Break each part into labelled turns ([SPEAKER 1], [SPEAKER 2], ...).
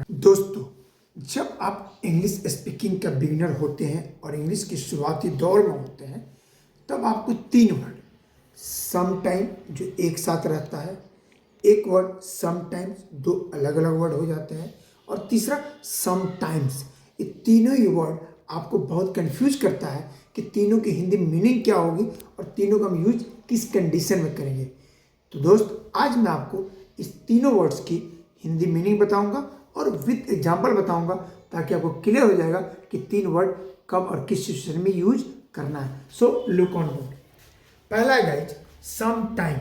[SPEAKER 1] दोस्तों, जब आप इंग्लिश स्पीकिंग का बिगिनर होते हैं और इंग्लिश की शुरुआती दौर में होते हैं, तब आपको 3 वर्ड समटाइम जो एक साथ रहता है, एक वर्ड समटाइम्स 2 अलग अलग वर्ड हो जाते हैं, और तीसरा समटाइम्स। ये तीनों ही वर्ड आपको बहुत कंफ्यूज करता है कि तीनों की हिंदी मीनिंग क्या होगी और तीनों का हम यूज किस कंडीशन में करेंगे। तो दोस्त, आज मैं आपको इस तीनों वर्ड्स की हिंदी मीनिंग बताऊंगा और विद एग्जाम्पल बताऊंगा, ताकि आपको क्लियर हो जाएगा कि 3 वर्ड कब और किस सिचुएशन में यूज करना है। So look on board. पहला है गाइज सम टाइम,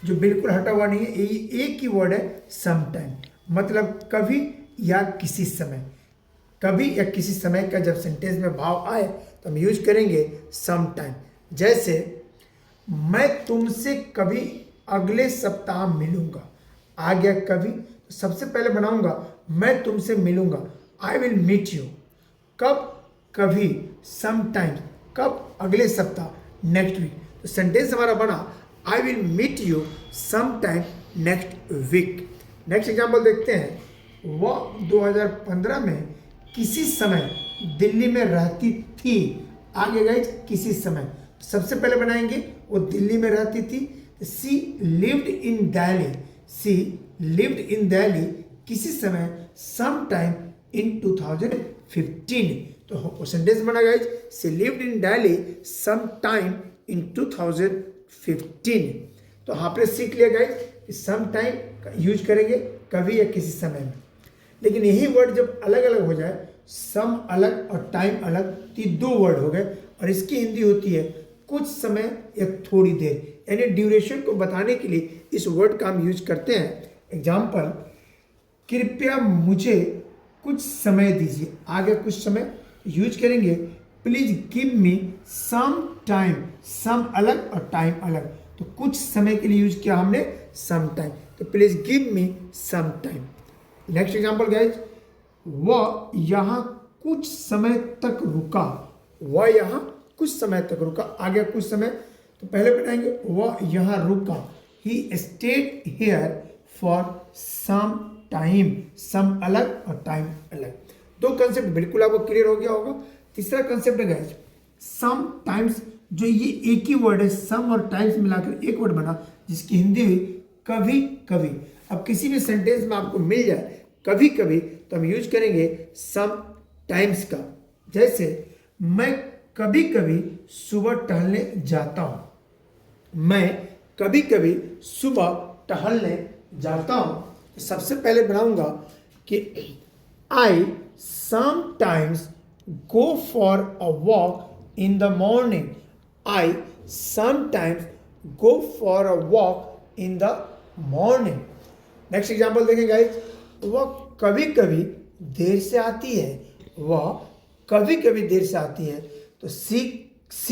[SPEAKER 1] जो बिल्कुल हटा हुआ नहीं है, ये एक ही वर्ड है सम टाइम, मतलब कभी या किसी समय। कभी या किसी समय का जब सेंटेंस में भाव आए तो हम यूज करेंगे सम टाइम। जैसे मैं तुमसे कभी अगले सप्ताह मिलूंगा, आ गया कभी, तो सबसे पहले बनाऊंगा मैं तुमसे मिलूंगा, आई विल मीट यू। कब? कभी, सम टाइम, कब? अगले सप्ताह, नेक्स्ट वीक। तो सेंटेंस हमारा बना I will meet you some time next week. Next example देखते हैं। वह 2015 में किसी समय दिल्ली में रहती थी, आगे गए किसी समय। सबसे पहले बनाएंगे वो दिल्ली में रहती थी, she lived in Delhi, she lived in Delhi किसी समय सम टाइम इन 2015। तो सेंटेंस बना guys she lived in Delhi some time in 2015। तो आपने सीख लिया गाइज कि सम टाइम का यूज करेंगे कभी या किसी समय में। लेकिन यही वर्ड जब अलग अलग हो जाए, सम अलग और टाइम अलग, तो 2 वर्ड हो गए, और इसकी हिंदी होती है कुछ समय या थोड़ी देर, यानी ड्यूरेशन को बताने के लिए इस वर्ड का हम यूज करते हैं। एग्जाम्पल, कृपया मुझे कुछ समय दीजिए, आगे कुछ समय यूज करेंगे please give me some time, some अलग और टाइम अलग, तो कुछ समय के लिए यूज किया हमने सम टाइम, तो please give me some time. Next example guys, वह यहाँ कुछ समय तक रुका, वह यहाँ कुछ समय तक रुका, आगे कुछ समय, तो पहले बताएंगे वह यहाँ रुका, he stayed here for some time, some अलग और टाइम अलग। 2 कंसेप्ट बिल्कुल आपको क्लियर हो गया होगा। तीसरा कंसेप्ट है गाइस सम टाइम्स, जो ये एक ही वर्ड है, सम और टाइम्स मिलाकर एक वर्ड बना, जिसकी हिंदी हुई कभी कभी। अब किसी भी सेंटेंस में आपको मिल जाए कभी कभी, तो हम यूज करेंगे सम टाइम्स का। जैसे मैं कभी कभी सुबह टहलने जाता हूं, मैं कभी कभी सुबह टहलने जाता हूं। तो सबसे पहले बनाऊंगा कि I sometimes go for a walk in the morning, I sometimes go for a walk in the morning. Next example देखें गाइज, वह कभी कभी देर से आती है, वह कभी कभी देर से आती है, तो she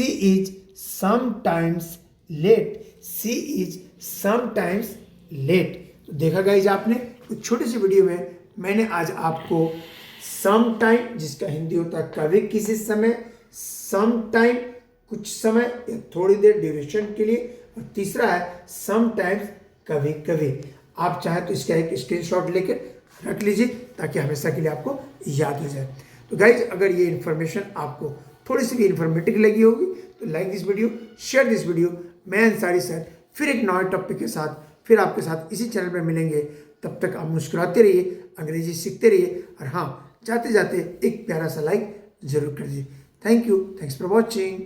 [SPEAKER 1] is sometimes late, she is sometimes late. तो देखा गाइज आपने, एक छोटी सी वीडियो में मैंने आज आपको सम टाइम, जिसका हिंदी होता है कभी किसी समय, सम टाइम कुछ समय या थोड़ी देर ड्यूरेशन के लिए, और तीसरा है सम टाइम्स कभी कभी। आप चाहें तो इसका एक स्क्रीनशॉट लेकर रख लीजिए, ताकि हमेशा के लिए आपको याद हो जाए। तो गाइज, अगर ये इन्फॉर्मेशन आपको थोड़ी सी भी इन्फॉर्मेटिव लगी होगी तो like this video, share this video. मैं अंसारी सर फिर एक नए टॉपिक के साथ फिर आपके साथ इसी चैनल पर मिलेंगे। तब तक आप मुस्कुराते रहिए, अंग्रेजी सीखते रहिए, और हाँ, जाते जाते एक प्यारा सा लाइक जरूर कर दीजिए। Thank you, thanks for watching.